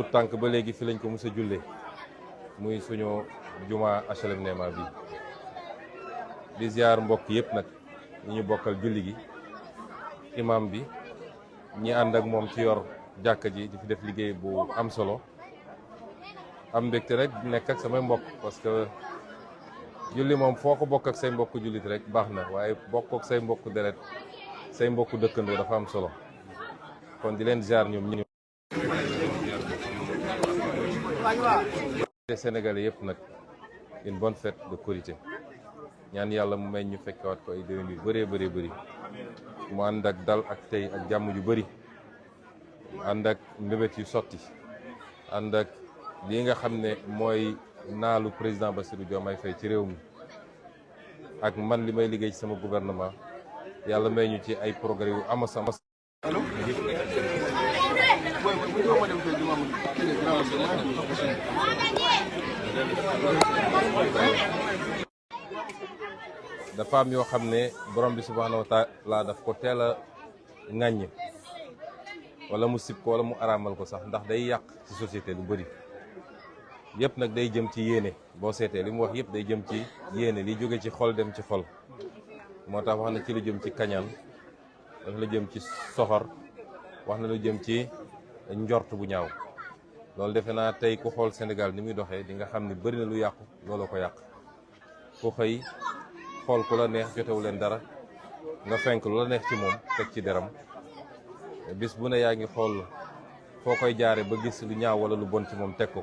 tout tànk ba léegi fi lañ ko mës a jullee muy suñu juma HLM Néma bi di ziar mbokk yëpp nag ñi ñu bokkal julli gi imam bi ñi ànd ak moom ci yor jàkka ji di fi def liggéey bu am solo am mbégte rek nekk ak samay mbokk parce que julli moom foo ko bokk ak say mbokk jullit rek baax na waaye bokk ak say mbokk deret say mbokk dëkkandoo dafa am solo kon di leen ziar ñoom ñu Sénégalais yëpp nag une bonne fête de Korité ñaan yàlla mu may ñu fekkewaat ko ay déwén yu bëree bëri mu ànd ak dal ak tey ak jàmm ju bëri ànd ak mbébét yu sotti ànd ak lii nga xam ne mooy naalu président Bassirou Diomaye Faye ci réew mi ak man li may liggéey ci sama gouvernement yàlla may ñu ci ay progrès yu ama sama dafa am yoo xam ne borom bi subhanahu wa taala daf ko teel a ŋàññ wala mu sib ko wala mu araamal ko sax ndax day yàq ci société lu bëri yëpp nag day jëm ci yéene boo seetee li mu wax yëpp day jëm ci yéene li jóge ci xol dem ci xol moo tax wax na ci lu jëm ci kañaan wax na lu jëm ci soxor wax na lu jëm ci njort bu ñaaw loolu defe naa tey ku xool Sénégal ni muy doxee di nga xam ne bëri na lu yàqu looloo ko yàq ku xëy xool ku la neex jotewu leen dara nga fenk lu la neex ci moom teg ci deram bis bu ne yaa ngi xool foo koy jaare ba gis lu ñaaw wala lu bon ci moom teg ko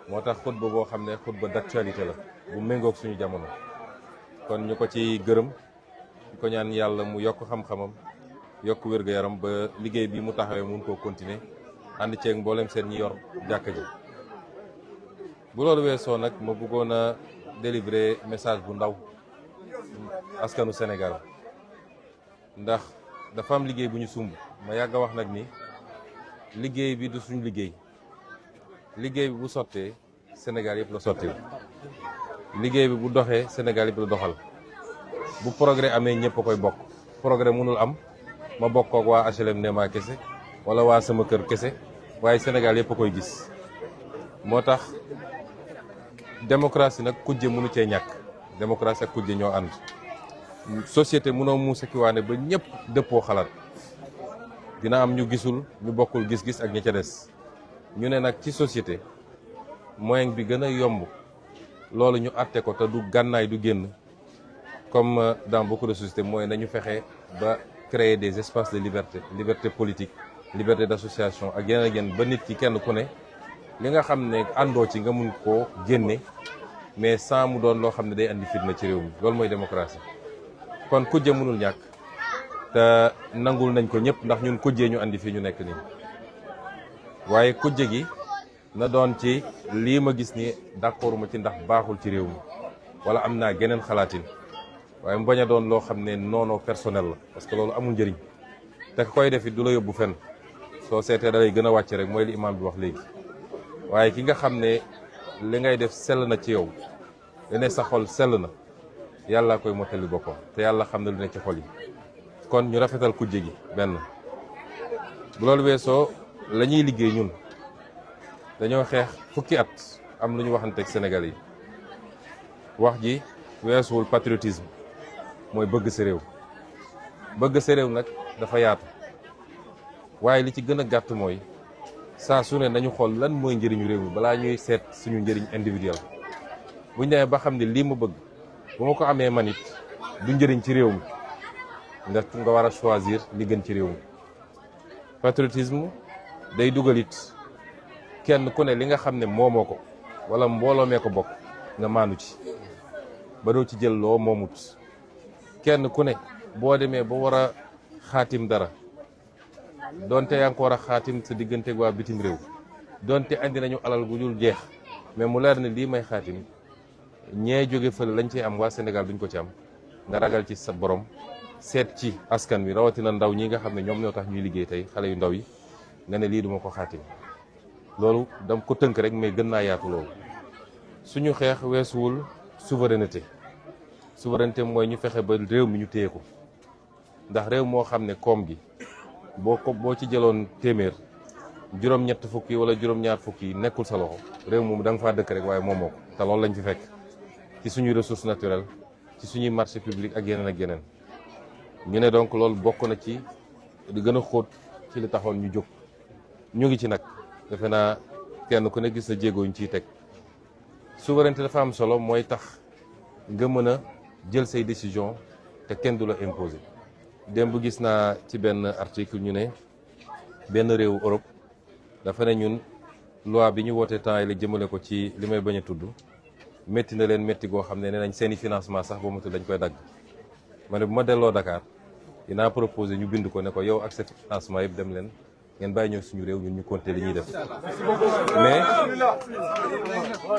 moo tax xutba boo xam ne xutba d'actualité la bu méngoog suñu jamono kon ñu ko ci gërëm ñu ko ñaan yàlla mu yokk xam-xamam yokk wér-gu-yaram ba liggéey bi mu taxawee mun koo continuer ànd ceeg mboolem seen ñi yor jàkka ji bu loolu weesoo nag ma bëggoon a délivrer message bu ndaw askanu Sénégal ndax dafa am liggéey bu ñu sumb ma yàgg a wax nag ni liggéey bi du suñu liggéey liggéey bi bu sottee Sénégal yëpp la sottee liggéey bi bu doxee Sénégal yëpp la doxal bu progrès amee ñëpp a koy bokk progrès mënul am ma bokk ak waa HLM Néma kese wala waa sama kër kese waaye Sénégal yëpp a koy gis moo tax démocratie nag kujje mënu cee ñàkk démocratie ak kujje ñoo ànd société mënoo muusa kiwaane ba ñëpp dëppoo xalaat dina am ñu gisul ñu bokkul gis-gis ak ñi ca des ñu ne nag ci société moyen bi gën a yomb loolu ñu àtte ko te du gànnaay du génn comme dans beaucoup de sociétés mooy nañu fexe ba créer des espaces de liberté politique liberté d'association ak yeneen ba nit ki kenn ku ne li nga xam ne àndoo ci nga mun koo génne mais sans mu doon loo xam ne day andi fitna ci réew mi loolu mooy démocratie kon kujje mënul ñàkk te nangul nañ ko ñëpp ndax ñun kujjee ñu andi fii ñu nekk nii waaye kujje gi na doon ci lii ma gis ni d'accord ma ci ndax baaxul ci réew mi wala am naa geneen xalaatin waaye mu bañ a doon loo xam ne noonoo personnel la parce que loolu amul njëriñ te koy def it du la yóbbu fenn soo seetee da lay gën a wàcc rek mooy li imam bi wax léegi waaye ki nga xam ne li ngay def sell na ci yow li ne sa xol sell na yàlla koy mottali boppam te yàlla xam ne lu ne ci xol yi kon ñu rafetal kujje gi benn bu loolu weesoo la ñuy liggéey ñun dañoo xeex fukki at am lu ñu waxanteeg Sénégal yi wax ji weesuwul patriotisme mooy bëgg sa réew bëgg sa réew nag dafa yaatu waaye li ci gën a gàtt mooy saa su ne nañu xool lan mooy njëriñu réew mi balaa ñuy seet suñu njëriñ individuel buñ demee ba xam ne lii ma bëgg bu ma ko amee man it du njëriñ ci réew mi ndax nga war a choisir li gën ci réew mi patriotisme day dugal it kenn ku ne li nga xam ne moomoo ko wala mbooloo mee ko bokk nga maandu ci ba doo ci jël loo moomut kenn ku ne boo demee ba war a xaatim dara donte yaa ngi ko war a xaatim sa digganteeg waa bitim réew donte andi nañu alal gu dul jeex mais mu leer ne lii may xaatim ñee jóge fële lañ ci am waa Sénégal duñ ko ci am nga ragal ci sa borom seet ci askan wi rawatina ndaw ñi nga xam ne ñoom ñoo tax ñuy liggéey tey xale yu ndaw yi nga ne lii duma ko xaatim loolu dam ko tënk rek mais gën naa yaatu loolu suñu xeex weesuwul souveraineté mooy ñu fexe ba réew mi ñu téye ko ndax réew moo xam ne koom gi boo ci jëloon téeméer juróom-ñett fukk yi wala juróom-ñaar fukk yi nekkul sa loxo réew moom da nga faa dëkk rek waaye moomoo ko te loolu lañ fi fekk ci suñuy ressources naturelles ci suñuy marché public ak yeneen ak yeneen. ñu ne donc loolu bokk na ci di gën a xóot ci li taxoon ñu jóg ñu ngi ci nag defe naa kenn ku ne gis na jéego ñu ciy teg. souveraineté dafa am solo mooy tax nga mën a jël say décision te kenn du la imposer. démb gis naa ci benn article ñu ne benn réewu Europe dafa ne ñun loi bi ñu woote temps yi la jëmale ko ci li may bañ a tudd métti na leen métti goo xam ne nee nañ seeni financement sax ba matul dañ koy dagg. ma ne bu ma delloo Dakar dinaa proposer ñu bind ko ne ko yow ak sa financement yëpp dem leen ngeen bàyyi ñëw suñu réew ñun ñu compter li ñuy def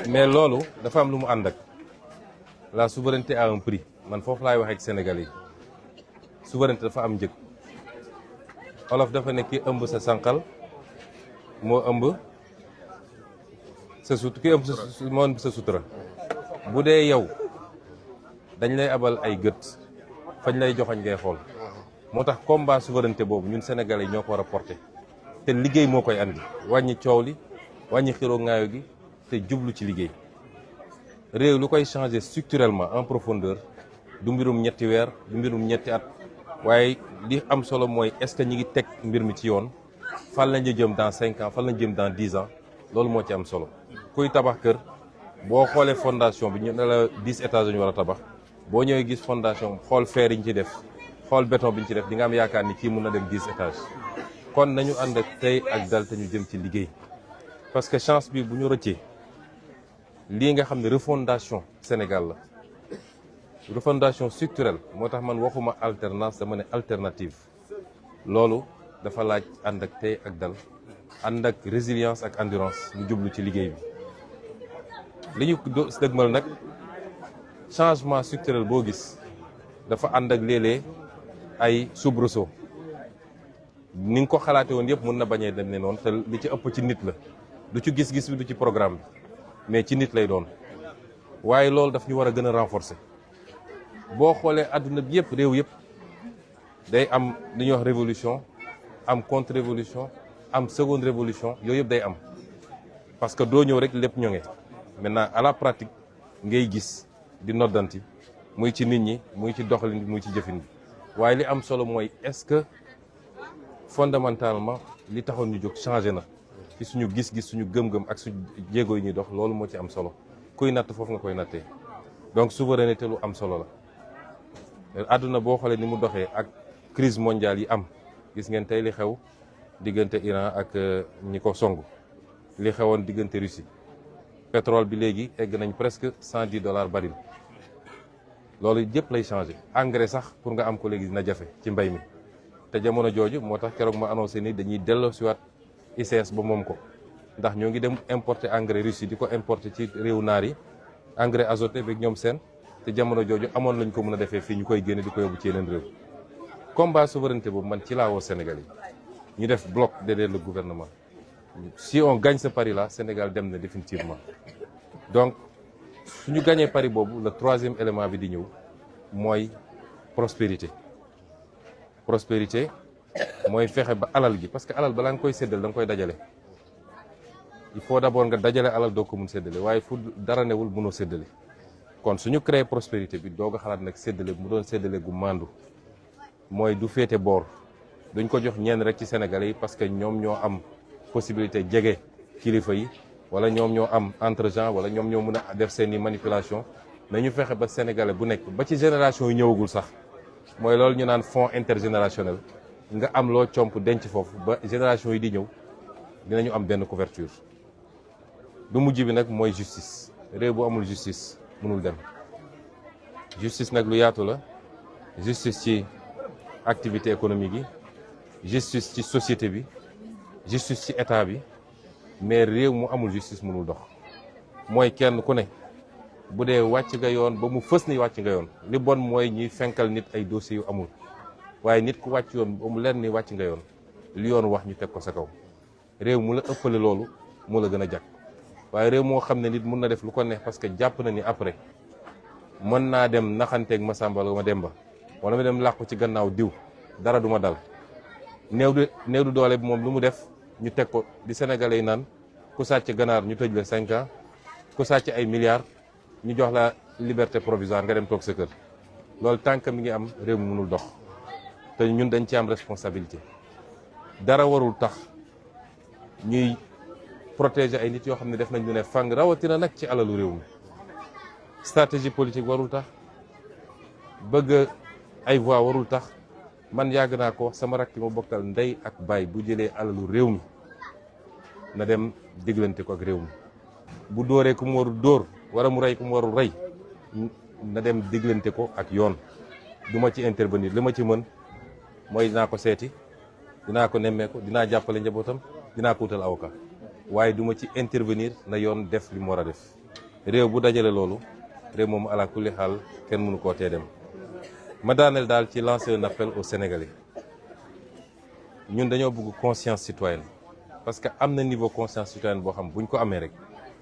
mais loolu dafa am lu mu ànd ak la souveraineté a un prix man foofu laay waxee ak Sénégal yi souveraineté dafa am njëg olof dafa ne ki ëmb sa sànqal moo ëmb sa sut ki ëmb moo ëmb sa sutura bu dee yow dañ lay abal ay gët fañ lay joxoñ ngay xool moo tax combat souveraineté boobu ñun Sénégalais yi ñoo ko war a porter te liggéey moo koy andi wàññi coow li wàññi xiroo ngaayo gi te jublu ci liggéey réew lu koy changer structurellement en profondeur du mbirum ñetti weer du mbirum ñetti at waaye li am solo mooy est-ce que ñi ngi teg mbir mi ci yoon fan lañ jëm dans 5 ans fan lañ jëm dans 10 ans loolu moo ci am solo kuy tabax kër boo xoolee fondation bi ñu ne la 10 étages ñu war a tabax boo ñëwee gis fondation xool fer yi ñu ci def xool béton bi ñu ci def di nga am yaakaar ni kii mun na dem 10 étages kon nañu ànd ak tey ak dal te ñu jëm ci liggéey parce que chance bi bu ñu rëccee lii nga xam ne refondation Sénégal la refondation structurelle moo tax man waxuma alternance dama ne alternative loolu dafa laaj ànd ak tey ak dal ànd ak résilience ak endurance ñu jublu ci liggéey bi li ñu dëgmal nag changement structurel boo gis dafa ànd ak léeg-léeg ay soubresaut ni nga ko xalaate woon yëpp mën na bañee dem ne noonu te li ci ëpp ci nit la du ci gis-gis bi du ci programme bi mais ci nit lay doon waaye loolu daf ñu war a gën a renforcer boo xoolee àdduna bi yëpp réew yëpp day am li ñuy wax révolution am contre révolution am seconde révolution yooyu yëpp day am parce que doo ñëw rek lépp ñoŋe maintenant à la pratique ngay gis di noddanti muy ci nit ñi muy ci doxalin bi muy ci jëfin bi waaye li am solo mooy est-ce que fondamentalement li taxoon ñu jóg changé na ci suñu gis-gis suñu gëm-gëm ak suñu jéego yi ñuy dox loolu moo ci am solo kuy natt foofu nga koy nattee donc souveraineté lu am solo la àdduna boo xoolee ni mu doxee ak crise mondiale yi am gis ngeen tey li xew diggante Iran ak ñi ko song li xewoon diggante Russie pétrole bi léegi egg nañ presque $110 baril loolu yëpp lay changé engrais sax pour nga am ko léegi dina jafe ci mbay mi te jamono jooju moo tax keroog ma annoncé ni dañuy delloo siwaat ICS ba moom ko ndax ñoo ngi dem importer engrais Russie di ko importer ci réewu naar yi engrais azoté beeg ñoom seen te jamono jooju amoon lañ ko mën a defee fii ñu koy génne di ko yóbbu ci yeneen réew combat souveraineté boobu man ci laa woo Sénégal yi ñu def bloc derrière le gouvernement si on gagne ce pari là Sénégal dem na définitivement donc suñu gagné pari boobu le troisième élément bi di ñëw mooy prospérité mooy fexe ba alal gi parce que alal balaa nga koy séddale da nga koy dajale il faut d'abord nga dajale alal doo ko mun séddale waaye fu dara newul mënoo séddale kon suñu créé prospérité bi doog a xalaat nag séddale mu doon séddale gu mandu mooy du féete boor duñ ko jox ñenn rek ci Sénégalais yi parce que ñoom ñoo am possibilité jege kilifa yi wala ñoom ñoo am entre gens wala ñoom ñoo mën a def seeni manipulation nañu fexe ba Sénégalais bu nekk ba ci génération yi ñëwagul sax mooy loolu ñu naan fonds intergénérationnel nga am loo comp denc foofu ba génération yi di ñëw dinañu am benn couverture du mujj bi nag mooy justice réew bu amul justice mënul dem justice nag lu yaatu la justice ci activité économique yi justice ci société bi justice ci état bi mais réew mu amul justice mënul dox mooy kenn ku ne bu dee wàcc nga yoon ba mu fës ni wàcc nga yoon li bon mooy ñuy fenkal nit ay dossiers yu amul waaye nit ku wàcc yoon ba mu leer ni wàcc nga yoon li yoon wax ñu teg ko sa kaw réew mu la ëppale loolu moo la gën a jag waaye réew moo xam ne nit mun na def lu ko neex parce que jàpp na ni après mën naa dem naxanteeg Masamba wala ma Demba wala ma dem làqu ci gannaaw diw dara du ma dal néew du doole bi moom lu mu def ñu teg ko di sénégalais yi naan ku sàcc ganaar ñu tëj la 5 ans ku sàcc ay milliards ñu jox la liberté provisoire nga dem toog sa kër loolu tànk mi ngi am réew mi mënul dox te ñun dañ ci am responsabilité dara warul tax ñuy protéger ay nit yoo xam ne def nañ lu ne fang rawatina nag ci alalu réew mi stratégie politique warul tax bëgg ay voix warul tax man yàgg naa ko wax sama rakk ma bokkal ndey ak baay bu jëlee alalu réew mi na dem diglante ko ak réew mi bu dóoree ku mu warul dóor wala mu rey ku mu warul rey na dem diglante ko ak yoon du ma ci intervenir li ma ci mën mooy dinaa ko seeti dinaa ko nemmeeku dinaa jàppale njabootam dinaa ko wutal avocat waaye du ma ci intervenir na yoon def li mu war a def réew bu dajale loolu réew moom ala kulli xaal kenn mënu koo tee dem ma daaneel daal ci lancer un appel aux Sénégalais ñun dañoo bëgg conscience citoyenne parce que am na niveau conscience citoyenne boo xam buñ ko amee rek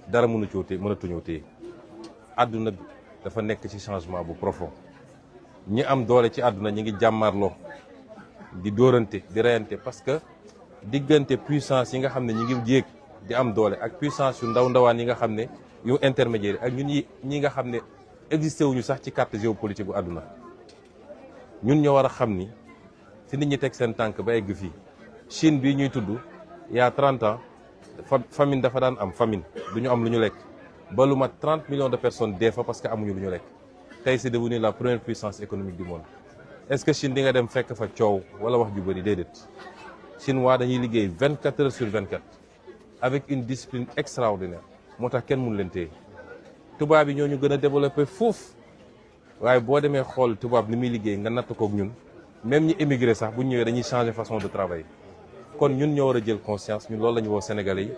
dara mënatuñoo téye àdduna bi dafa nekk ci changement bu profond ñi am doole ci àdduna ñi ngi jàmmaarloo di dóorante di reyante parce que diggante puissance yi nga xam ne ñi ngi jéeg di am doole ak puissance yu ndawaan yi nga xam ne yu intermédiaire ak ñun ñi nga xam ne existé wuñu sax ci carte géopolitique bu àdduna ñun ñoo war a xam ni fi nit ñi teg seen tànk ba egg fii Chine bii ñuy tudd il y a 30 ans famine dafa daan am famine du ñu am lu ñu lekk ba lu mat 30 millions de personnes dee fa parce que amuñu lu ñu lekk tey c'est devenu la première puissance économique du monde est-ce que Chine di nga dem fekk fa coow wala wax ju bëri déedéet Chinois dañuy liggéey 24 heures sur 24 avec une discipline extraordinaire moo tax kenn mënu leen téye tubaab yi ñoo ñu gën a développé foofu waaye boo demee xool tubaab ni muy liggéey nga natt kook ñun même ñi émigré sax bu ñu ñëwee dañuy changer façon de travail kon ñun ñoo war a jël conscience ñun loolu la ñu woo Sénégalais yi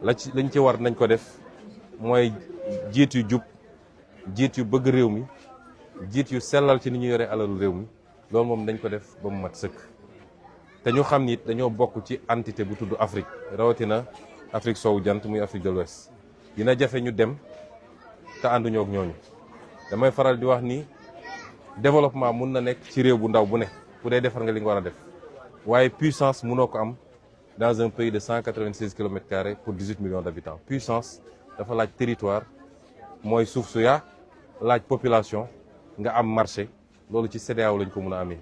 lañ ci war nañ ko def mooy jiit yu jub jiit yu bëgg réew mi jiit yu sellal ci ni ñu yore alalu réew mi loolu moom dañ ko def ba mu mat sëkk te ñu xam ni dañoo bokk ci entité bu tudd Afrique rawatina Afrique soowu jant muy Afrique de l'Ouest dina jafe ñu dem te ànduñoo ak ñooñu damay faral di wax ni développement mun na nekk ci réew bu ndaw bu ne bu dee defar nga li nga war a def waaye puissance munoo ko am dans un pays de 196 kilomètres carrés pour 18 millions d'habitants puissance dafa laaj territoire mooy suuf su yaa laaj population nga am marché loolu ci CEDEAO lañ ko mun a amee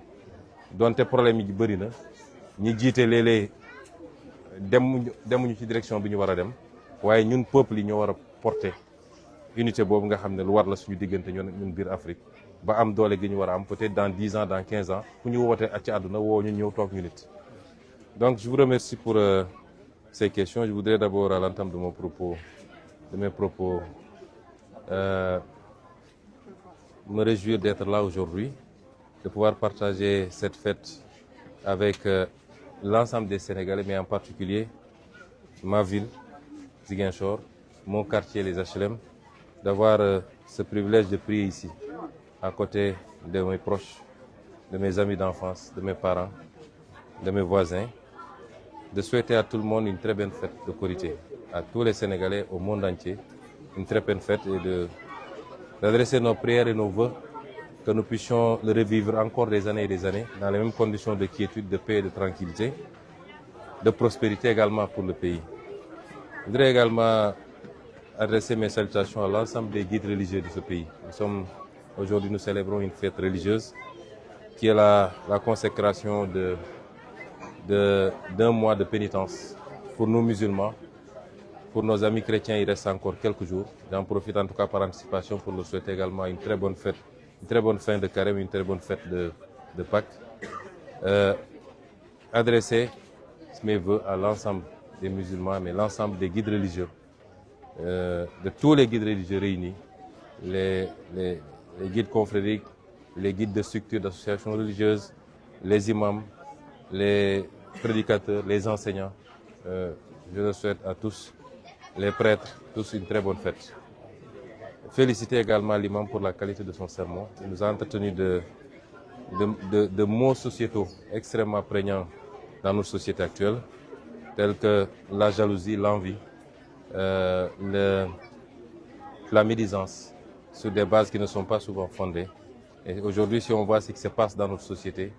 donte problème yi bëri na ñi jiite léeg-léeg demuñu ci direction bi ñu war a dem waaye ñun peuple yi ñoo war a porter unité boobu nga xam ne lu war la suñu diggante ñun biir Afrique ba am doole gi ñu war a am peut-être dans 10 ans dans 15 ans fu ñu wootee ci àdduna woo ñu ñëw toog ñu nit. Donc je vous remercie pour ces questions. Je voudrais d'abord à l'entame de mes propos me réjouir d'être là aujourd'hui, de pouvoir partager cette fête avec l'ensemble des Sénégalais, mais en particulier ma ville, Ziguinchor, mon quartier, les HLM, d'avoir ce privilège de prier ici, à côté de mes proches, de mes amis d'enfance, de mes parents, de mes voisins, de souhaiter à tout le monde une très bonne fête de Korité, à tous les Sénégalais au monde entier, une très bonne fête et d'adresser nos prières et nos vœux, que nous puissions le revivre encore des années et des années, dans les mêmes conditions de quiétude, de paix et de tranquillité, de prospérité également pour le pays. Je voudrais également adresser mes salutations à l'ensemble des guides religieux de ce pays. Aujourd'hui, nous célébrons une fête religieuse qui est la consécration d'un mois de pénitence pour nous musulmans. Pour nos amis chrétiens, il reste encore quelques jours. J'en profite en tout cas par anticipation pour leur souhaiter également une très bonne fête, une très bonne fin de carême, une très bonne fête de Pâques. Adresser mes vœux à l'ensemble des musulmans, mais l'ensemble des guides religieux, de tous les guides religieux réunis, les guides confrériques, les guides de structures d'associations religieuses, les imams, les prédicateurs, les enseignants. Je leur souhaite à tous, les prêtres, tous une très bonne fête. Féliciter également l'imam pour la qualité de son sermon. Il nous a entretenu de mots sociétaux extrêmement prégnants dans notre société actuelle, tels que la jalousie, l'envie, la médisance, sur des bases qui ne sont pas souvent fondées. Et aujourd'hui, si on voit ce qui se passe dans notre société,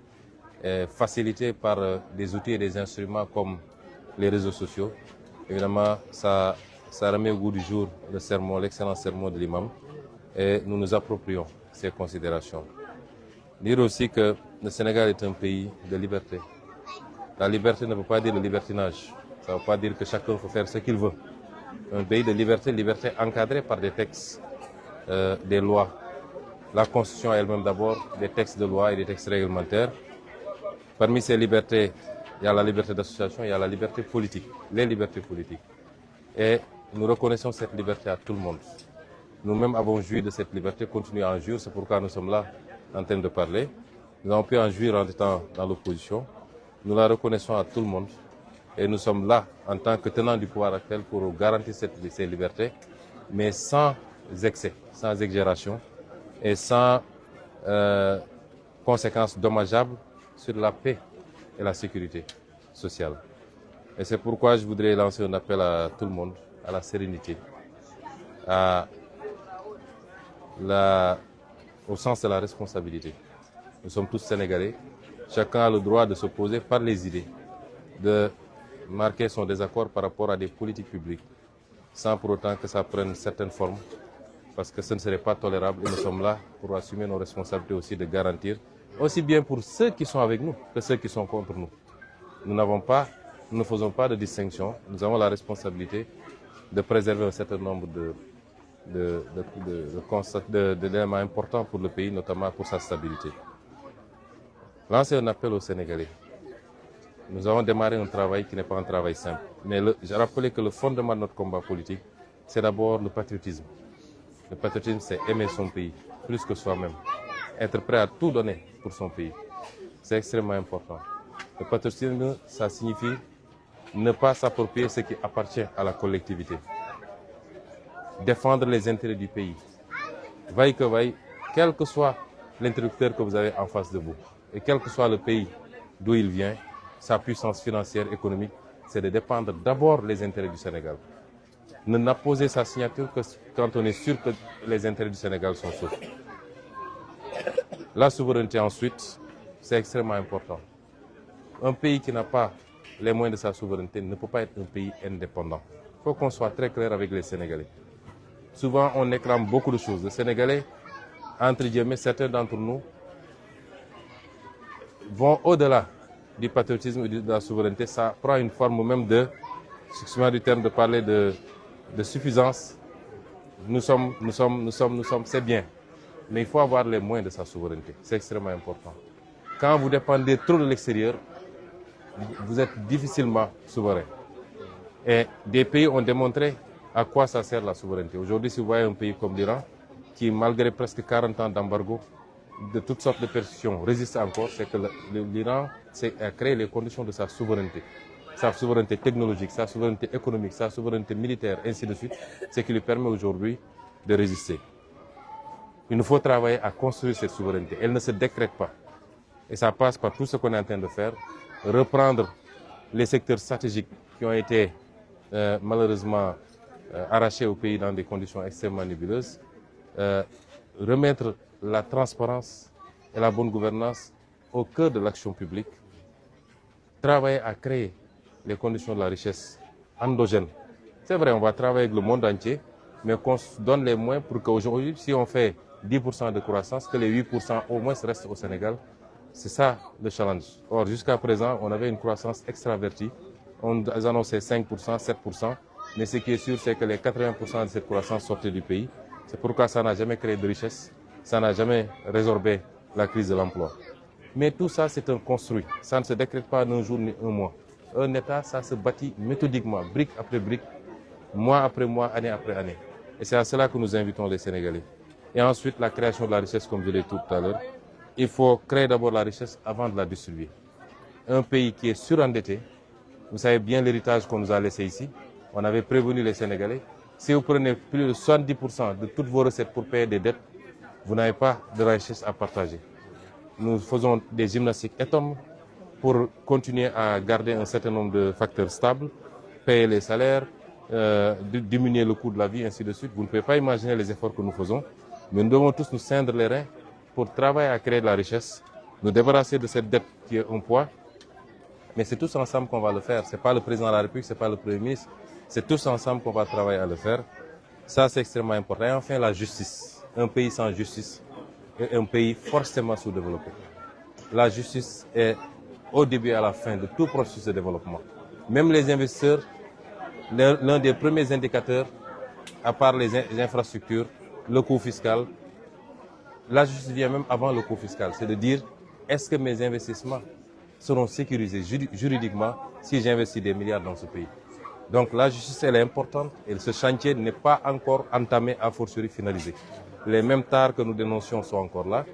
facilité par des outils et des instruments comme les réseaux sociaux. Évidemment, ça remet au goût du jour le sermon, l'excellent sermon de l'imam, et nous nous approprions ces considérations. Dire aussi que le Sénégal est un pays de liberté. La liberté ne veut pas dire le libertinage. Ça ne veut pas dire que chacun peut faire ce qu'il veut. Un pays de liberté, liberté encadrée par des textes, des lois. La Constitution elle-même d'abord, des textes de loi et des textes réglementaires. Parmi ces libertés, il y a la liberté d'association, il y a la liberté politique, les libertés politiques. Et nous reconnaissons cette liberté à tout le monde. Nous-mêmes avons joui de cette liberté, continuons à en jouir, c'est pourquoi nous sommes là en train de parler. Nous avons pu en jouir en étant dans l'opposition. Nous la reconnaissons à tout le monde. Et nous sommes là en tant que tenants du pouvoir actuel pour garantir ces libertés, mais sans excès, sans exagération et sans conséquences dommageables sur la paix et la sécurité sociale. Et c'est pourquoi je voudrais lancer un appel à tout le monde, à la sérénité, au sens de la responsabilité. Nous sommes tous Sénégalais. Chacun a le droit de s'opposer par les idées, de marquer son désaccord par rapport à des politiques publiques, sans pour autant que ça prenne certaines formes, parce que ce ne serait pas tolérable. Et nous sommes là pour assumer nos responsabilités aussi de garantir, aussi bien pour ceux qui sont avec nous que ceux qui sont contre nous. Nous ne faisons pas de distinction. Nous avons la responsabilité de préserver un certain nombre d'éléments importants pour le pays, notamment pour sa stabilité. Lancer un appel aux Sénégalais. Nous avons démarré un travail qui n'est pas un travail simple. Mais j'ai rappelé que le fondement de notre combat politique, c'est d'abord le patriotisme. Le patriotisme, c'est aimer son pays, plus que soi-même. Être prêt à tout donner pour son pays. C'est extrêmement important. Le patriotisme, ça signifie ne pas s'approprier ce qui appartient à la collectivité. Défendre les intérêts du pays. Vaille que vaille, quel que soit l'interlocuteur que vous avez en face de vous, et quel que soit le pays d'où il vient, sa puissance financière, économique, c'est de dépendre d'abord des intérêts du Sénégal. Ne n'apposer sa signature que quand on est sûr que les intérêts du Sénégal sont saufs. La souveraineté ensuite, c'est extrêmement important. Un pays qui n'a pas les moyens de sa souveraineté ne peut pas être un pays indépendant. Il faut qu'on soit très clair avec les Sénégalais. Souvent, on réclame beaucoup de choses. Les Sénégalais, entre guillemets, certains d'entre nous, vont au-delà du patriotisme et de la souveraineté. Ça prend une forme même de, excusez-moi du terme de parler de suffisance. Nous sommes, c'est bien. Mais il faut avoir les moyens de sa souveraineté. C'est extrêmement important. Quand vous dépendez trop de l'extérieur, vous êtes difficilement souverain. Et des pays ont démontré à quoi ça sert la souveraineté. Aujourd'hui, si vous voyez un pays comme l'Iran, qui malgré presque 40 ans d'embargo, de toutes sortes de persécutions, résiste encore, c'est que l'Iran a créé les conditions de sa souveraineté technologique, sa souveraineté économique, sa souveraineté militaire, ainsi de suite, ce qui lui permet aujourd'hui de résister. Il nous faut travailler à construire cette souveraineté. Elle ne se décrète pas. Et ça passe par tout ce qu'on est en train de faire. Reprendre les secteurs stratégiques qui ont été malheureusement arrachés au pays dans des conditions extrêmement nébuleuses. Remettre la transparence et la bonne gouvernance au cœur de l'action publique. Travailler à créer les conditions de la richesse endogène. C'est vrai, on va travailler avec le monde entier, mais qu'on se donne les moyens pour qu'aujourd'hui, si on fait 10% de croissance, que les 8% au moins restent au Sénégal. C'est ça le challenge. Or, jusqu'à présent, on avait une croissance extravertie. On annonçait 5%, 7%. Mais ce qui est sûr, c'est que les 80% de cette croissance sortaient du pays. C'est pourquoi ça n'a jamais créé de richesse. Ça n'a jamais résorbé la crise de l'emploi. Mais tout ça, c'est un construit. Ça ne se décrète pas d'un jour ni un mois. Un État, ça se bâtit méthodiquement, brique après brique, mois après mois, année après année. Et c'est à cela que nous invitons les Sénégalais. Et ensuite, la création de la richesse, comme je l'ai dit tout à l'heure. Il faut créer d'abord la richesse avant de la distribuer. Un pays qui est surendetté, vous savez bien l'héritage qu'on nous a laissé ici. On avait prévenu les Sénégalais. Si vous prenez plus de 70% de toutes vos recettes pour payer des dettes, vous n'avez pas de richesse à partager. Nous faisons des gymnastiques énormes pour continuer à garder un certain nombre de facteurs stables, payer les salaires, diminuer le coût de la vie, ainsi de suite. Vous ne pouvez pas imaginer les efforts que nous faisons, mais nous devons tous nous ceindre les reins pour travailler à créer de la richesse, nous débarrasser de cette dette qui est un poids, Mais c'est tous ensemble qu'on va le faire. Ce n'est pas le président de la République, ce n'est pas le Premier ministre. C'est tous ensemble qu'on va travailler à le faire. Ça, c'est extrêmement important. Et enfin, la justice. Un pays sans justice est un pays forcément sous-développé. La justice est au début et à la fin de tout processus de développement. Même les investisseurs, l'un des premiers indicateurs, à part les infrastructures, le coût fiscal, la justice vient même avant le coût fiscal. C'est de dire, est-ce que mes investissements seront sécurisés juridiquement si j'investis des milliards dans ce pays? Donc la justice, elle est importante et ce chantier n'est pas encore entamé, à fortiori finalisé. Les mêmes tares que nous dénoncions sont encore là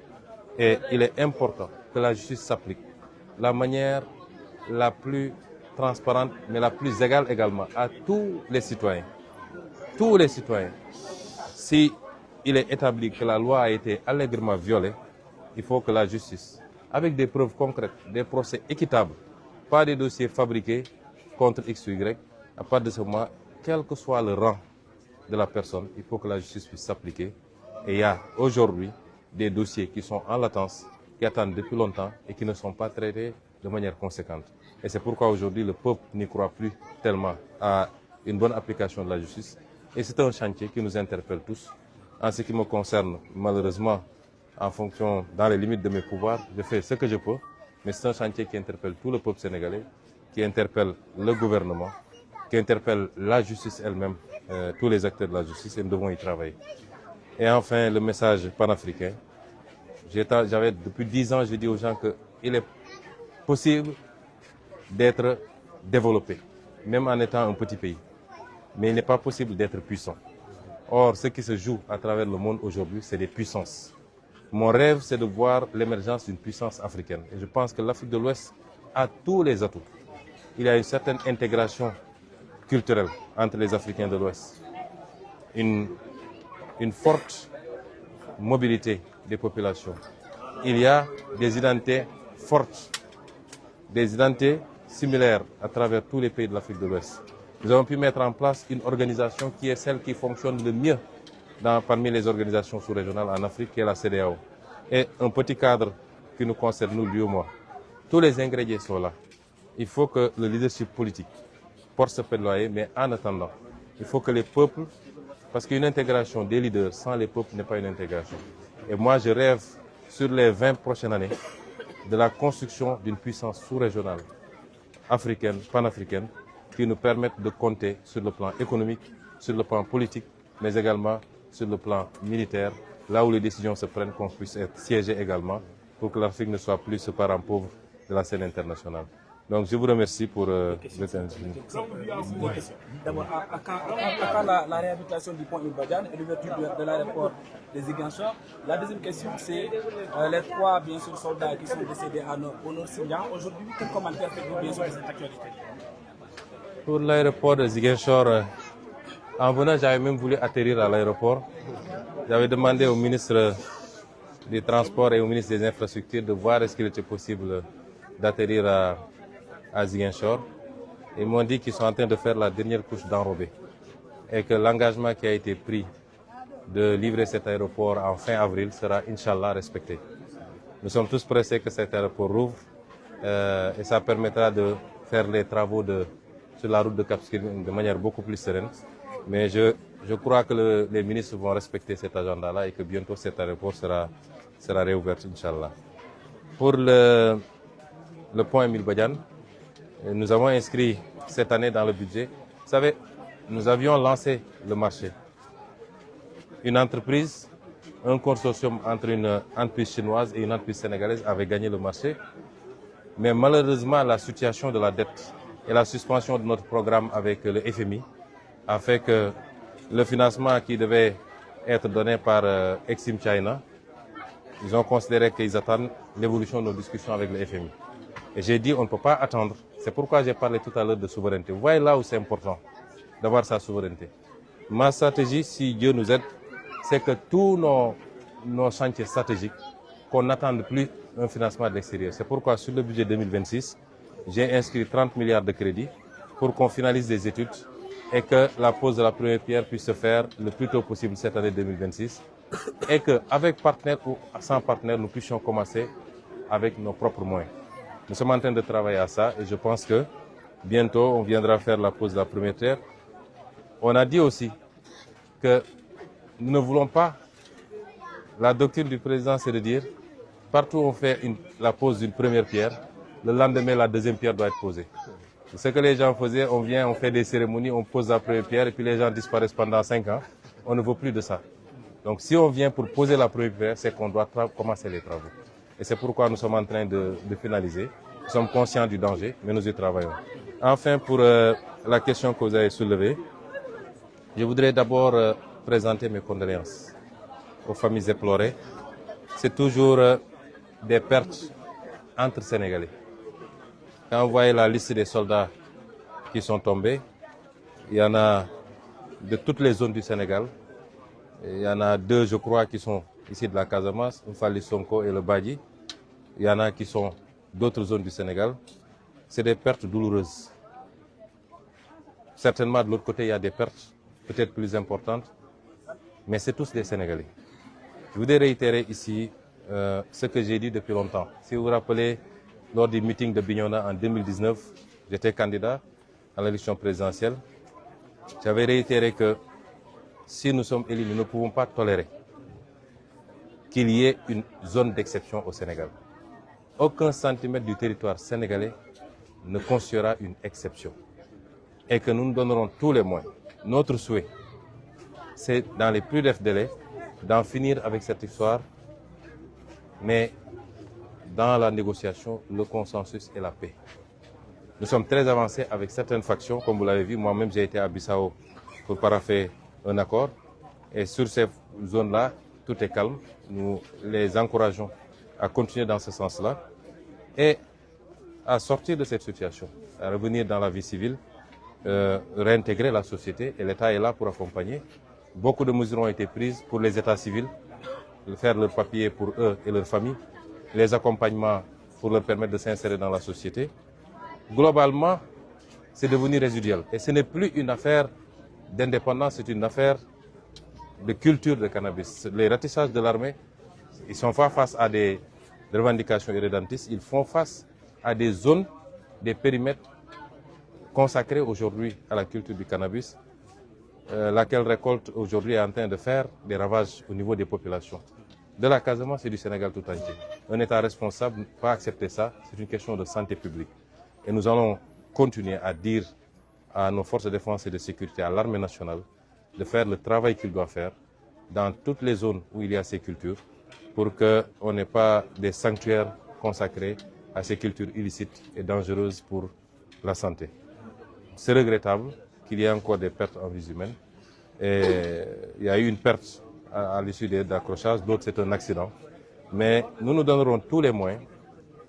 et il est important que la justice s'applique de la manière la plus transparente, mais la plus égale également à tous les citoyens. Tous les citoyens. Si il est établi que la loi a été allègrement violée, il faut que la justice, avec des preuves concrètes, des procès équitables, pas des dossiers fabriqués contre X ou Y, à partir de ce moment, quel que soit le rang de la personne, il faut que la justice puisse s'appliquer. Et il y a aujourd'hui des dossiers qui sont en latence, qui attendent depuis longtemps et qui ne sont pas traités de manière conséquente. Et c'est pourquoi aujourd'hui le peuple n'y croit plus tellement à une bonne application de la justice. Et c'est un chantier qui nous interpelle tous. En ce qui me concerne, malheureusement, en fonction, dans les limites de mes pouvoirs, je fais ce que je peux. Mais c'est un chantier qui interpelle tout le peuple sénégalais, qui interpelle le gouvernement, qui interpelle la justice elle-même, tous les acteurs de la justice, et nous devons y travailler. Et enfin, le message panafricain. J'avais depuis 10 ans, je dis aux gens qu'il est possible d'être développé, même en étant un petit pays. Mais il n'est pas possible d'être puissant. Or, ce qui se joue à travers le monde aujourd'hui, c'est des puissances. Mon rêve, c'est de voir l'émergence d'une puissance africaine. Et je pense que l'Afrique de l'Ouest a tous les atouts. Il y a une certaine intégration culturelle entre les Africains de l'Ouest. Une forte mobilité des populations. Il y a des identités fortes, des identités similaires à travers tous les pays de l'Afrique de l'Ouest. Nous avons pu mettre en place une organisation qui est celle qui fonctionne le mieux parmi les organisations sous-régionales en Afrique, qui est la CEDEAO. Et un petit cadre qui nous concerne, nous, lui ou moi. Tous les ingrédients sont là. Il faut que le leadership politique porte ce plaidoyer, mais en attendant, il faut que les peuples, parce qu'une intégration des leaders sans les peuples n'est pas une intégration. Et moi, je rêve sur les 20 prochaines années de la construction d'une puissance sous-régionale, africaine, panafricaine, qui nous permette de compter sur le plan économique, sur le plan politique, mais également sur le plan militaire, là où les décisions se prennent, qu'on puisse être siégé également, pour que l'Afrique ne soit plus ce parent pauvre de la scène internationale. Donc je vous remercie pour votre intervention. D'abord, à quand la réhabilitation du pont Imbadian et l'ouverture de l'aéroport de Ziguinchor? La deuxième question, c'est les 3 bien sûr, soldats qui sont décédés au nord Sindian. Aujourd'hui, quel commentaire faites-vous bien sûr de cette actualité? Pour l'aéroport de Ziguinchor, en venant, j'avais même voulu atterrir à l'aéroport. J'avais demandé au ministre des Transports et au ministre des Infrastructures de voir est-ce qu'il était possible d'atterrir à Ziguinchor. Ils m'ont dit qu'ils sont en train de faire la dernière couche d'enrobé et que l'engagement qui a été pris de livrer cet aéroport en fin avril sera, Inch'Allah, respecté. Nous sommes tous pressés que cet aéroport rouvre et ça permettra de faire les travaux sur la route de Cap Skirring de manière beaucoup plus sereine. Mais je crois que les ministres vont respecter cet agenda-là et que bientôt cet aéroport sera réouvert, Inch'Allah. Pour le pont Émile Badian, nous avons inscrit cette année dans le budget. Vous savez, nous avions lancé le marché. Une entreprise, un consortium entre une entreprise chinoise et une entreprise sénégalaise avait gagné le marché. Mais malheureusement, la situation de la dette et la suspension de notre programme avec le FMI a fait que le financement qui devait être donné par Exim China, ils ont considéré qu'ils attendent l'évolution de nos discussions avec le FMI. Et j'ai dit on ne peut pas attendre. C'est pourquoi j'ai parlé tout à l'heure de souveraineté. Vous voyez là où c'est important d'avoir sa souveraineté. Ma stratégie, si Dieu nous aide, c'est que tous nos chantiers stratégiques, qu'on n'attende plus un financement de l'extérieur. C'est pourquoi sur le budget 2026, j'ai inscrit 30 milliards de crédits pour qu'on finalise des études et que la pose de la première pierre puisse se faire le plus tôt possible cette année 2026 et qu'avec partenaires ou sans partenaires, nous puissions commencer avec nos propres moyens. Nous sommes en train de travailler à ça et je pense que bientôt on viendra faire la pose de la première pierre. On a dit aussi que nous ne voulons pas, la doctrine du président c'est de dire, partout où on fait la pose d'une première pierre, le lendemain la deuxième pierre doit être posée. Ce que les gens faisaient, on vient, on fait des cérémonies, on pose la première pierre et puis les gens disparaissent pendant 5 ans. On ne veut plus de ça. Donc si on vient pour poser la première pierre, c'est qu'on doit commencer les travaux. Et c'est pourquoi nous sommes en train de finaliser. Nous sommes conscients du danger, mais nous y travaillons. Enfin, pour la question que vous avez soulevée, je voudrais d'abord présenter mes condoléances aux familles éplorées. C'est toujours des pertes entre Sénégalais. Quand vous voyez la liste des soldats qui sont tombés, il y en a de toutes les zones du Sénégal. Il y en a 2, je crois, qui sont ici de la Casamance, Oufali Sonko et le Badji. Il y en a qui sont d'autres zones du Sénégal. C'est des pertes douloureuses. Certainement, de l'autre côté, il y a des pertes peut-être plus importantes, mais c'est tous des Sénégalais. Je voudrais réitérer ici ce que j'ai dit depuis longtemps. Si vous vous rappelez, lors du meeting de Bignona en 2019, j'étais candidat à l'élection présidentielle. J'avais réitéré que si nous sommes élus, nous ne pouvons pas tolérer qu'il y ait une zone d'exception au Sénégal. Aucun centimètre du territoire sénégalais ne constituera une exception. Et que nous nous donnerons tous les moyens. Notre souhait, c'est dans les plus brefs délais d'en finir avec cette histoire, mais dans la négociation, le consensus et la paix. Nous sommes très avancés avec certaines factions, comme vous l'avez vu. Moi-même, j'ai été à Bissau pour parapher un accord. Et sur ces zones-là, tout est calme. Nous les encourageons à continuer dans ce sens-là et à sortir de cette situation, à revenir dans la vie civile, réintégrer la société. Et l'État est là pour accompagner. Beaucoup de mesures ont été prises pour les États civils, faire leurs papiers pour eux et leurs familles, les accompagnements pour leur permettre de s'insérer dans la société. Globalement, c'est devenu résiduel. Et ce n'est plus une affaire d'indépendance, c'est une affaire de culture de cannabis. Les ratissages de l'armée, ils sont pas face à des revendications irrédentistes, ils font face à des zones, des périmètres consacrés aujourd'hui à la culture du cannabis, laquelle récolte aujourd'hui est en train de faire des ravages au niveau des populations. De la Casamance et du Sénégal tout entier. Un État responsable ne peut pas accepter ça, c'est une question de santé publique. Et nous allons continuer à dire à nos forces de défense et de sécurité, à l'armée nationale, de faire le travail qu'il doit faire dans toutes les zones où il y a ces cultures pour qu'on n'ait pas des sanctuaires consacrés à ces cultures illicites et dangereuses pour la santé. C'est regrettable qu'il y ait encore des pertes en vies humaines. Et il y a eu une perte à l'issue de l'accrochage, d'autres c'est un accident. Mais nous nous donnerons tous les moyens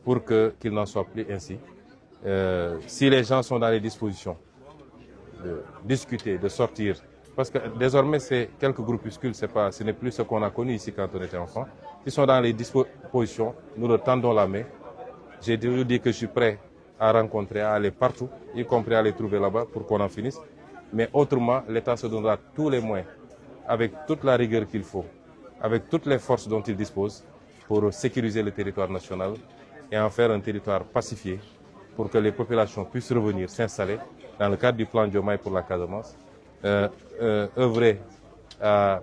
pour qu'il n'en soit plus ainsi. Si les gens sont dans les dispositions de discuter, de sortir, parce que désormais c'est quelques groupuscules, ce n'est plus ce qu'on a connu ici quand on était enfant. S'ils sont dans les dispositions, nous leur tendons la main. J'ai toujours dit que je suis prêt à rencontrer, à aller partout, y compris à les trouver là-bas pour qu'on en finisse. Mais autrement, l'État se donnera tous les moyens, avec toute la rigueur qu'il faut, avec toutes les forces dont il dispose, pour sécuriser le territoire national et en faire un territoire pacifié, pour que les populations puissent revenir s'installer dans le cadre du plan Diomaye pour la Casamance, œuvrer à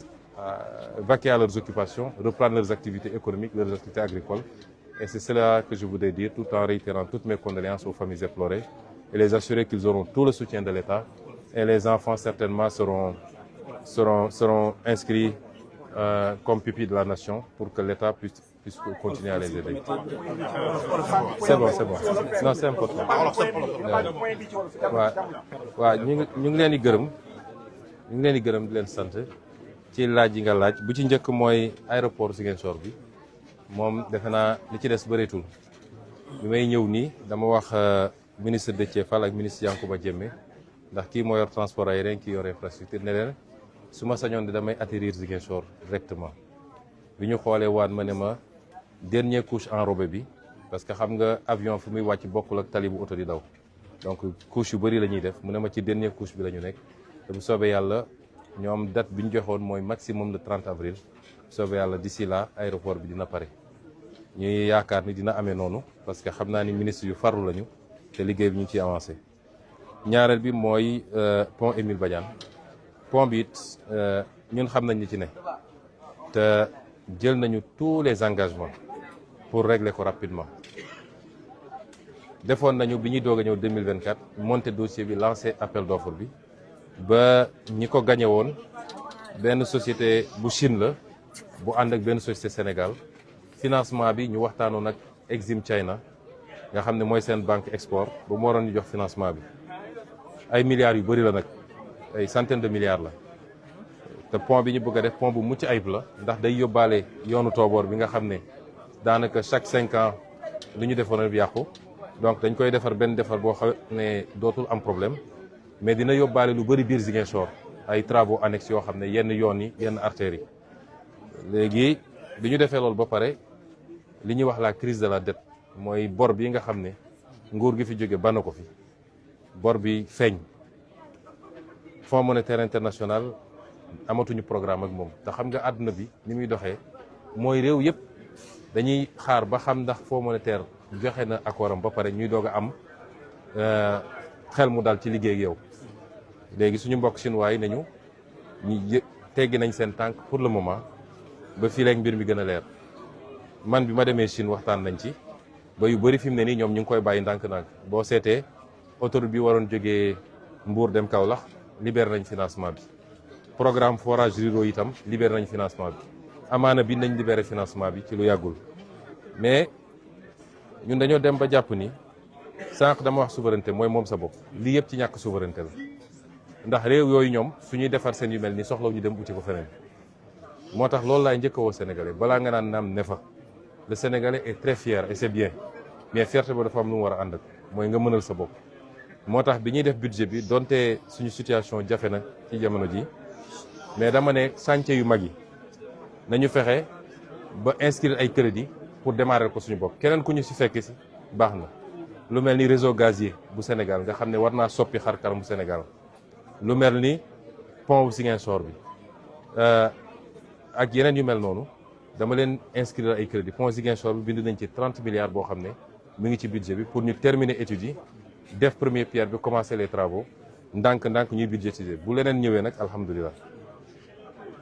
vaquer à leurs occupations, reprendre leurs activités économiques, leurs activités agricoles. Et c'est cela que je voudrais dire, tout en réitérant toutes mes condoléances aux familles éplorées et les assurer qu'ils auront tout le soutien de l'État. Et les enfants certainement seront inscrits comme pupilles de la nation pour que l'État puisse continuer à les aider. C'est bon. Non, c'est important. waaw ñu ngi leen di gërëm di leen sant ci laaj yi nga laaj bu ci njëkk mooy aéroport Ziguinchor bi moom defe naa li ci des bëreetul bi may ñëw nii dama wax ministre Déthié Fall ak ministre Yankhoba Diémé ndax kii moo yor transport aérien kii yor infrastructure ne leen su ma sañoon di damay atterrir Ziguinchor directement bi ñu xoolee waat ma ne ma dernière couche enrobé bi parce que xam nga avion fu muy wàcc bokkul ak tali bu oto di daw donc couche yu bëri la ñuy def mu ne ma ci dernière couche bi la ñu nekk te bu soobee yàlla ñoom date bi ñu joxoon mooy maximum le 30 avril bu soobee yàlla d'ici là aéroport bi dina pare ñuy yaakaar ni dina amee noonu parce que xam naa ni ministre yu farlu lañu te liggéey bi ñu ciy avancé. ñaareel bi mooy pont Émile Badiane pont bi it ñun xam nañ li ci ne te jël nañu tous les engagements pour régler ko rapidement. defoon nañu bi ñuy doog a ñëw 2024 monter dossier bi lancer appel d'offre bi ba ñi ko gagné woon benn société bu Chine la bu ànd ak benn société Sénégal financement bi ñu waxtaanoon ak Exim China nga xam ne mooy seen banque export ba mu waroon ñu jox financement bi ay milliards yu bëri la nag ay centaines de milliards la te pont bi ñu bëgg a def pont bu mucc ayib la ndax day yóbbaale yoonu tooboor bi nga xam ne daanaka chaque 5 ans lu ñu defoon bi yàqu donc dañ koy defar benn defar boo xam ne dootul am problème mais dina yóbbaale lu bëri biir Ziguinchor ay travaux annexes yoo xam ne yenn yoon yi yenn artères yi léegi bi ñu defee loolu ba pare li ñuy wax la crise de la dette mooy bor bi nga xam ne nguur gi fi jóge bana ko fi bor bi feeñ Fonds monétaire international amatuñu programme ak moom te xam nga àdduna bi ni muy doxee mooy réew yëpp dañuy xaar ba xam ndax Fonds monétaire joxe na accord am ba pare ñuy doog a am xel mu dal ci liggéey ak yow léegi suñu mbokk chinois yi nañu ñu teggi nañ seen tànk pour le moment ba fii léegi mbir mi gën a leer man bi ma demee Chine waxtaan nañ ci ba yu bëri fi mu ne nii ñoom ñu ngi koy bàyyi ndànk-ndànk boo seetee autoroute bi waroon jógee Mbour dem Kaolack libéré nañ financement bi programme forage ruraux itam libéré nañ financement bi amaana bi nañ libéré financement bi ci lu yàggul mais ñun dañoo dem ba jàpp ni sànq dama wax souveraineté mooy moom sa bopp lii yëpp ci ñàkk souveraineté la ndax réew yooyu ñoom suñuy defar seen yu mel ni soxlaw ñu dem uti ko feneen moo tax loolu laay njëkk a woo Sénégalais balaa nga naan naam ne fa le Sénégalais est très fier et c'est bien mais fierté ba dafa am lu mu war a ànd ak mooy nga mënal sa bopp. moo tax bi ñuy def budget bi donte suñu situation jafe na ci jamono ji mais dama ne chantier yu mag yi nañu fexe ba inscrire ay crédit pour démarrer ko suñu bopp keneen ku ñu si fekk si baax na lu mel ni réseau gazier bu Sénégal nga xam ne war naa soppi xar kanam bu Sénégal lu mel ni pont bu Ziguinchor bi ak yeneen yu mel noonu dama leen inscrire ay crédit pont Ziguinchor bi bind nañ ci 30 milliards boo xam ne mu ngi ci budget bi pour ñu terminer études yi def première pierre bi commencer les travaux ndànk-ndànk ñuy budgétiser bu leneen ñëwee nag alhamdulilah.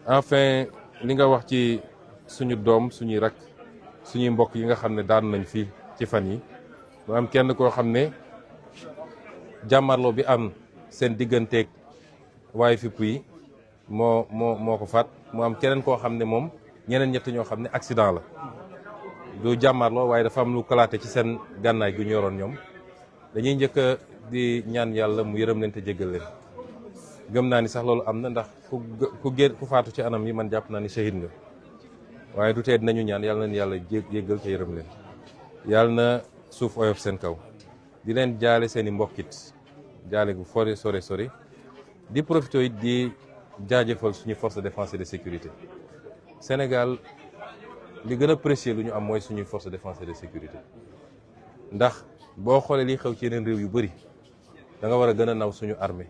enfin li nga wax ci suñu doom suñuy rak suñuy mbokk yi nga xam ne daanu nañ fii ci fan yi mu am kenn koo xam ne jàmmarloo bi am seen digganteeg waaye fipp yi moo ko faat mu am keneen koo xam ne moom ñeneen ñett ñoo xam ne accident la du jàmmarloo waaye dafa am lu kalaate ci seen gànnaay gu ñu yoroon ñoom dañuy njëkk di ñaan yàlla mu yërëm leen te jéggal leen gëm naa ni sax loolu am na ndax ku faatu ci anam yi man jàpp naa ni shahid nga waaye du tee dinañu ñaan yàlla na yàlla jéggal te yërëm leen yàlla na suuf oyof seen kaw di leen jaale seen i mbokkit jaale gu sori di profité it di jaajëfal suñu force de défense et de sécurité Sénégal li gën a précieux lu ñu am mooy suñuy force de défense et de sécurité ndax boo xoolee li xew ci yeneen réew yu bëri da nga war a gën a naw suñu armée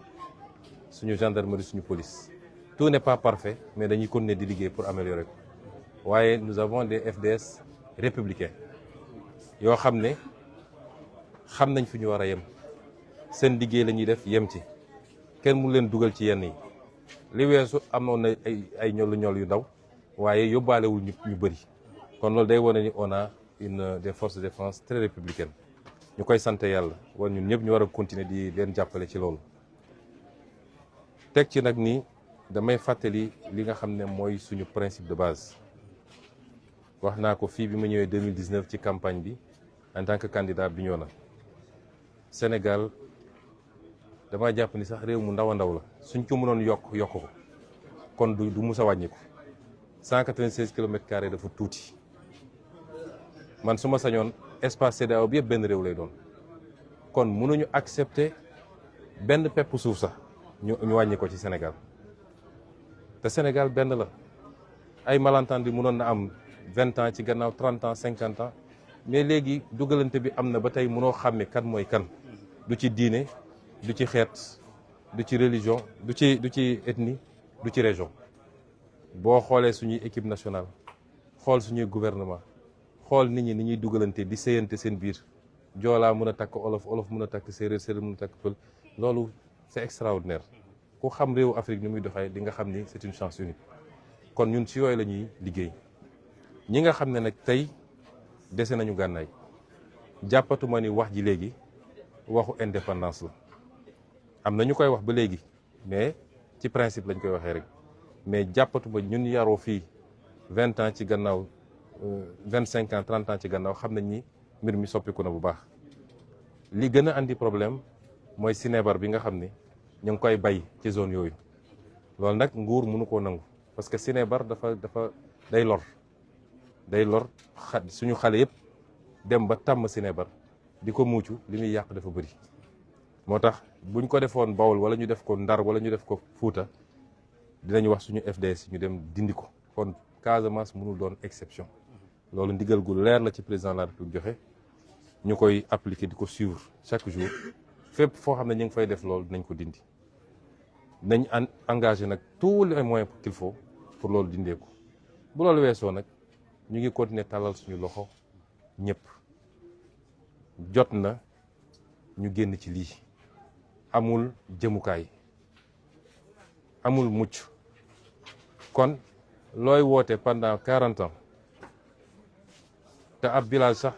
suñu gendarmerie suñu police tout n'est pas parfait mais dañuy continuer di liggéey pour améliorer ko waaye nous avons des FDS républicains yoo xam ne xam nañ fi ñu war a yem seen liggéey la ñuy def yem ci kenn mu leen dugal ci yenn yi li weesu amoon na ay ñol yu ndaw waaye yóbbaalewul ñu bëri kon loolu day wane ni on a des forces de défense très républicaines ñu koy sant yàlla war ñun ñëpp ñu war a continuer di leen jàppale ci loolu teg ci nag ni damay fàttali li nga xam ne mooy suñu principe de base wax naa ko fii bi ma ñëwee 2019 ci campagne bi en tant que candidat Bignona Sénégal dama jàpp ni sax réew mu ndaw a ndaw la suñ ko mënoon yokk ko kon du mus a wàññiku 196 kilomètres carrés dafa tuuti man su ma sañoon espace CEDEAO bi yëpp benn réew lay doon kon mënuñu accepter benn pepp suuf sax ñu wàññi ko ci Sénégal te Sénégal benn la ay malentendu mënoon na am 20 ans ci gannaaw 30 ans 50 ans mais léegi dugalante bi am na ba tey mënoo xàmme kan mooy kan du ci diine du ci xeet du ci religion du ci ethnie du ci région boo xoolee suñuy équipe nationale xool suñuy gouvernement xool nit ñi ni ñuy dugalante di séyante seen biir joolaa mën a takk olof olof mën a takk séeréer séeréer mën a takk pël loolu c'est extraordinaire ku xam réewu Afrique ni muy doxee di nga xam ni c'est une chance unique kon ñun ci yooyu la ñuy liggéey ñi nga xam ne nag tey dese nañu gànnaay jàppatuma ni wax ji léegi waxu indépendance la am na ñu koy wax ba léegi mais ci principe lañ koy waxee rek mais jàppatuma ñun yaroo fii 20 ans ci gannaaw 25 ans 30 ans ci gannaaw xam nañ ni mbir mi soppiku na bu baax li gën a andi problème mooy sinébar bi nga xam ne ñu ngi koy bay ci zone yooyu loolu nag nguur mënu koo nangu parce que sinébar dafa day lor suñu xale yëpp dem ba tàmm sinébar di ko muucu li muy yàq dafa bëri moo tax buñ ko defoon Bawol wala ñu def ko Ndar wala ñu def ko Fuuta dinañu wax suñu FDS ñu dem dindi ko kon Casamance mënul doon exception loolu ndigal gu leer la ci président de la République joxe ñu koy appliquer di ko suivre chaque jour fépp foo xam ne ñu ngi fay def loolu dinañ ko dindi nañ engagé nag tous les moyens qu'il faut pour loolu dindee ko bu loolu weesoo nag ñu ngi continuer tàllal suñu loxo ñëpp jot na ñu génn ci lii amul jëmukaay amul mucc kon looy woote pendant 40 ans te ab village sax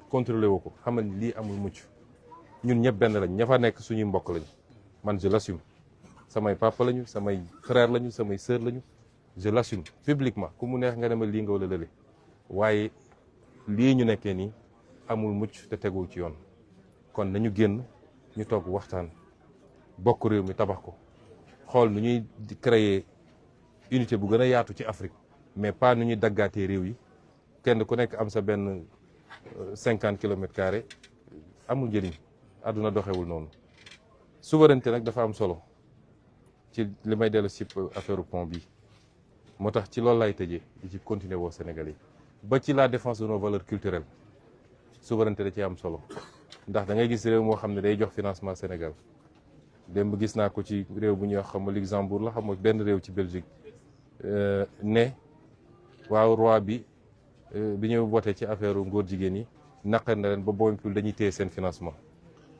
contrôlé wu ko xamal ni lii amul mucc ñun ñëpp benn lañ ña fa nekk suñuy mbokk lañu man je l'assume samay papa lañu samay frère lañu samay sœur lañu je l'assume publiquement ku mu neex nga dema lii nga wala lële waaye lii ñu nekkee nii amul mucc te tegul ci yoon kon nañu génn ñu toog waxtaan bokk réew mi tabax ko xool nu ñuy créer unité bu gën a yaatu ci Afrique mais pas nu ñuy daggaatee réew yi kenn ku nekk am sa benn 50 kilomètres carrés amul njëriñ àdduna doxewul noonu souveraineté nag dafa am solo ci li may dellu si affaire pont bi moo tax ci loolu lay tëjee di ci continuer woo Sénégal yi ba ci la défense de nos valeurs culturelles souveraineté da ci am solo ndax da ngay gis réew moo xam ne day jox financement Sénégal démb gis naa ko ci réew bu ñuy wax xam nga Luxembourg la xam nga benn réew ci Belgique ne waaw roi bi ñu voté ci affaire ngóor jigéen yi naqar na leen ba bompul dañuy téye seen financement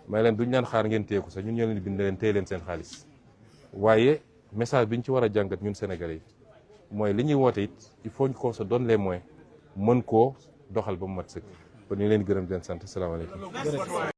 may leen duñ leen xaar ngeen téye ko sax ñun ñoo leen bind leen téye leen seen xaalis waaye message bi ñu ci war a jàngat ñun Sénégalais yi mooy li ñuy woote it il faut qu'on se donne les moyens mën koo doxal ba mu mat sëkk kon ñu leen gërëm di leen sant salaamaaleykum